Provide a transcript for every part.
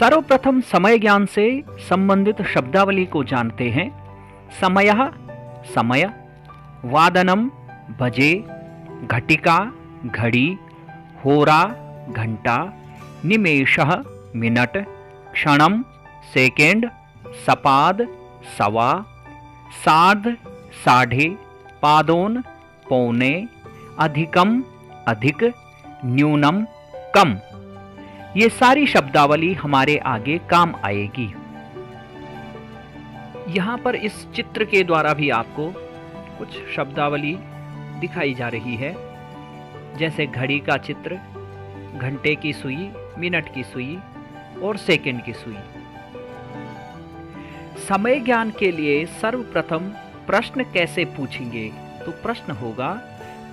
सर्वप्रथम समय ज्ञान से संबंधित शब्दावली को जानते हैं। समयः समय, वादनम बजे, घटिका घड़ी, होरा घंटा, निमेषः मिनट, क्षणम सेकेंड, सपाद सवा, सार्ध साढ़े, पादोन पौने, अधिकम अधिक, न्यूनम कम। ये सारी शब्दावली हमारे आगे काम आएगी। यहाँ पर इस चित्र के द्वारा भी आपको कुछ शब्दावली दिखाई जा रही है, जैसे घड़ी का चित्र, घंटे की सुई, मिनट की सुई और सेकंड की सुई। समय ज्ञान के लिए सर्वप्रथम प्रश्न कैसे पूछेंगे? तो प्रश्न होगा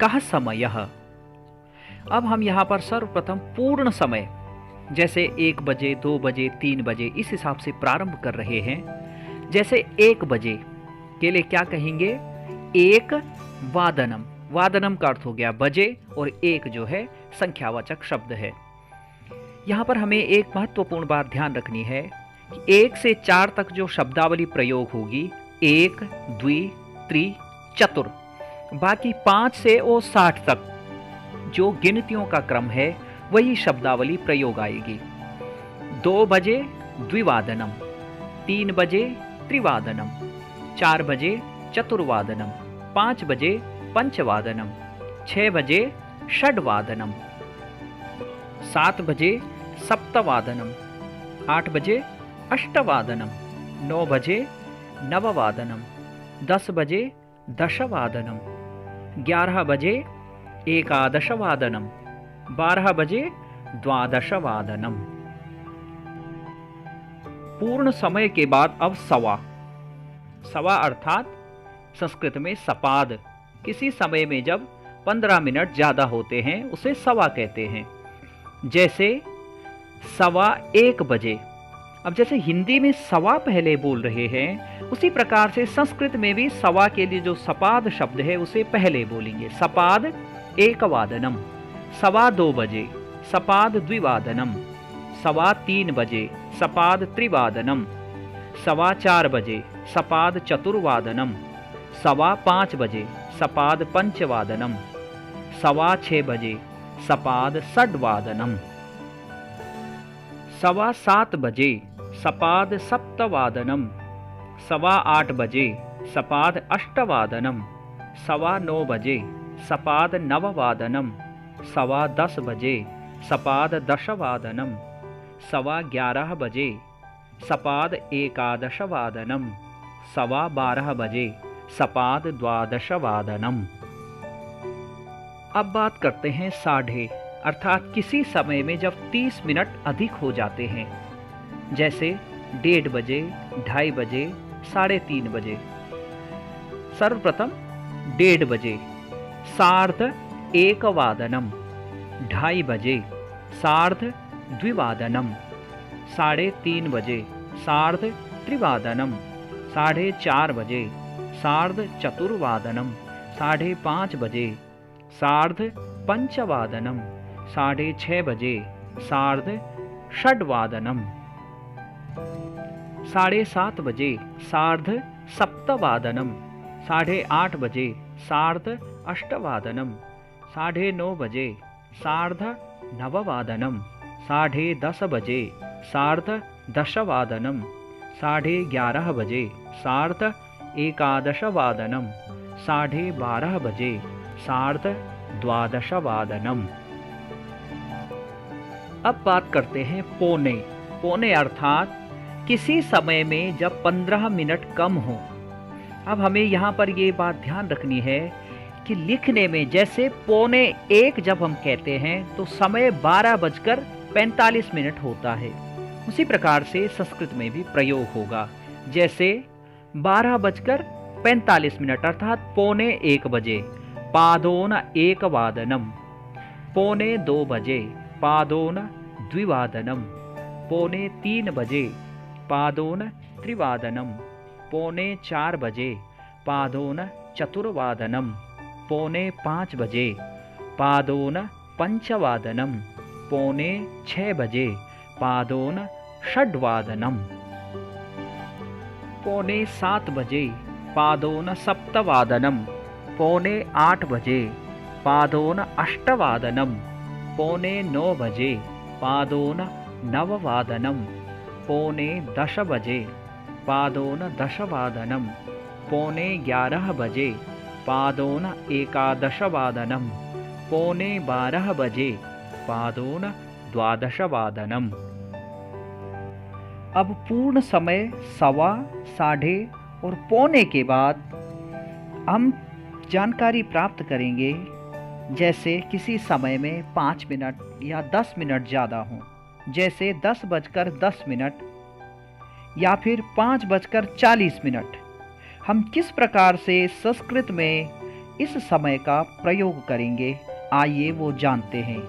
कः समयः। अब हम यहाँ पर सर्वप्रथम पूर्ण समय, जैसे 1 बजे, 2 बजे, 3 बजे, इस हिसाब से प्रारंभ कर रहे हैं। जैसे 1 बजे के लिए क्या कहेंगे? एक वादनम। वादनम का अर्थ हो गया बजे, और एक जो है संख्यावाचक शब्द है। यहाँ पर हमें एक महत्वपूर्ण बात ध्यान रखनी है कि 1 से 4 तक जो शब्दावली प्रयोग होगी, 1, द्वि, त्रि, चतुर। बाकी 5 से और 60 तक जो गिनतियों का क्रम है, वही शब्दावली प्रयोग आएगी। 2 बजे द्विवादनम, 3 बजे त्रिवादनम, 4 बजे चतुर्वादनम, 5 बजे पंचवादनम, 6 बजे षड्वादनम, 7 बजे सप्तवादनम, 8 बजे अष्टवादनम, 9 बजे नववादनम, 10 बजे दशवादनम, 11 बजे एकादशवादनम, 12 बजे द्वादशवादनम। पूर्ण समय के बाद अब सवा। सवा अर्थात संस्कृत में सपाद। किसी समय में जब 15 मिनट ज्यादा होते हैं उसे सवा कहते हैं। जैसे 1:15 बजे। अब जैसे हिंदी में सवा पहले बोल रहे हैं, उसी प्रकार से संस्कृत में भी सवा के लिए जो सपाद शब्द है उसे पहले बोलेंगे। सपाद एकवादनम, 2:15 बजे सपाद द्विवादनम, 3:15 बजे सपाद त्रिवादनम, 4:15 बजे सपाद चतुर्वादनम, 5:15 बजे सपाद पंचवादनम, 6:15 बजे सपाद षड्वादनम, 7:15 बजे सपाद सप्तवादनम, 8:15 बजे सपाद अष्टवादनम, 9:15 बजे सपाद नववादनम, 10:15 बजे सपाद दशवादनम, 11:15 बजे सपाद एकादशवादनम, 12:15 बजे सपाद द्वादशवादनम। अब बात करते हैं साढ़े, अर्थात किसी समय में जब 30 मिनट अधिक हो जाते हैं। जैसे 1:30 बजे, 2:30 बजे, 3:30 बजे। सर्वप्रथम 1:30 बजे सार्ध एकवादनम, 2:30 बजे सार्ध द्विवादनम, 3:30 बजे सार्ध त्रिवादनम, 4:30 बजे सार्ध चतुर्वादनम, 5:30 बजे सार्ध पंचवादनम, 6:30 बजे सार्ध षड्वादनम, 7:30 बजे सार्ध सप्तवादनम, 8:30 बजे सार्ध अष्टवादनम, 9:30 बजे सार्ध नववादनम, 10:30 बजे सार्ध दशवादनम, 11:30 बजे सार्ध एकादशवादनम, 12:30 बजे सार्ध द्वादशवादनम। अब बात करते हैं पौने। पौने अर्थात किसी समय में जब 15 मिनट कम हो। अब हमें यहाँ पर ये बात ध्यान रखनी है कि लिखने में जैसे 1:15 जब हम कहते हैं तो समय 12:45 होता है। उसी प्रकार से संस्कृत में भी प्रयोग होगा। जैसे 12:45 अर्थात 1:15 बजे पादोन एकवादनम, 1:15 बजे पादोन द्विवादनम, 3:15 बजे पादोन त्रिवादनम, 4:15 बजे पादोन चतुर्वादनम, 4:45 बजे पादोन पंचवादनम, 5:45 बजे पादोन षड्वादनम। पौने 7 बजे पादोन सप्तवादनम। पौने 8 बजे पादोन अष्टवादनम। पौने 9 बजे पादोन नववादनम। पौने 10 बजे पादोन दशवादनम। पौने 11 बजे पादोन एकादशवादनम। पौने 12 बजे पादोन द्वादशवादनम। अब पूर्ण समय सवा, साढ़े और पौने के बाद हम जानकारी प्राप्त करेंगे। जैसे किसी समय में 5 मिनट या 10 मिनट ज़्यादा हों, जैसे 10:10 या फिर 5:40। हम किस प्रकार से संस्कृत में इस समय का प्रयोग करेंगे, आइए वो जानते हैं।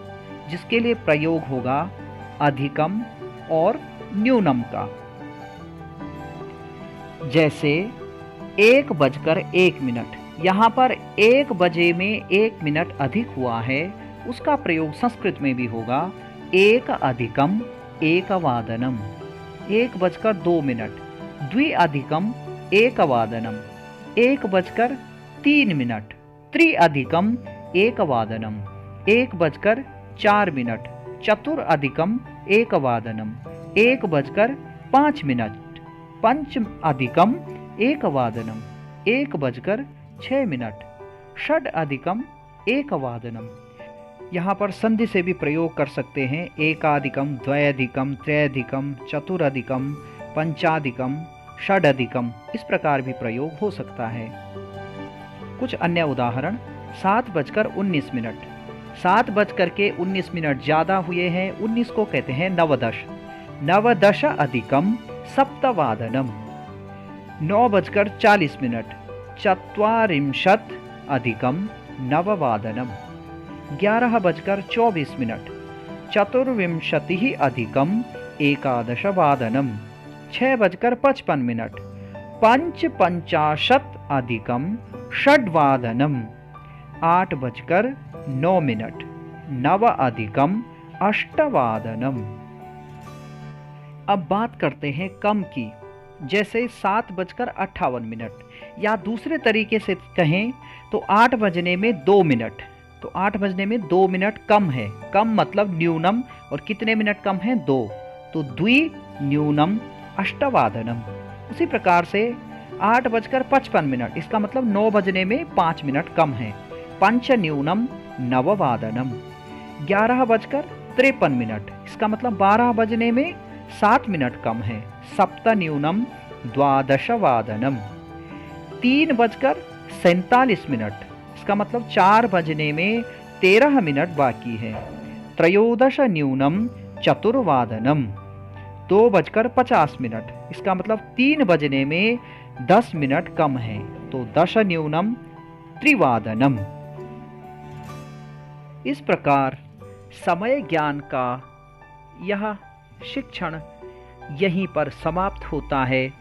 जिसके लिए प्रयोग होगा अधिकम और न्यूनम का। जैसे 1:01, यहाँ पर 1 बजे में 1 मिनट अधिक हुआ है, उसका प्रयोग संस्कृत में भी होगा 1 अधिकम 1 वादनम। 1:02, द्वि अधिकम 1 वादनम। 1:03, त्रि अधिकम 1 वादनम। 1:04, चतुर अधिकम 1 वादनम। 1:05, पंच अधिकम 1 वादनम। 1:06, षड अधिकम 1 वादनम। यहाँ पर संधि से भी प्रयोग कर सकते हैं। एकाधिकम, द्वयाधिकम, त्रयाधिकम, चतुराधिकम, पंचाधिकम, षडाधिकम, इस प्रकार भी प्रयोग हो सकता है। कुछ अन्य उदाहरण। 7:19, 7:19 ज़्यादा हुए हैं, 19 को कहते हैं नवदश। 9:10 अधिकम सप्तवादनम। 9:40, चत्वारिंशत् अधिकम नववादनम। 11:24, चतुर्विंशतिः अधिकम एकादशवादनम। 6:55, पंचपंचाशत् अधिकम षड्वादनम। 8:09, नव अधिकम अष्टवादनम। अब बात करते हैं कम की। जैसे 7:58, या दूसरे तरीके से कहें तो 8 बजने में 2 मिनट। तो 8 बजने में 2 मिनट कम है। कम मतलब न्यूनम, और कितने मिनट कम हैं? 2। तो द्वि न्यूनम अष्टवादनम। उसी प्रकार से 8:55, इसका मतलब 9 बजने में 5 मिनट कम है। पंच न्यूनम नववादनम। 11:53, इसका मतलब 12 बजने में 7 मिनट कम है। सप्त न्यूनम द्वादशवादनम। 3:47, इसका मतलब 4 बजने में 13 मिनट बाकी है। त्रयोदश न्यूनम चतुर्वादनम। 2:50, इसका मतलब 3 बजने में 10 मिनट कम है। तो दश न्यूनम त्रिवादनम। इस प्रकार समय ज्ञान का यह शिक्षण यहीं पर समाप्त होता है।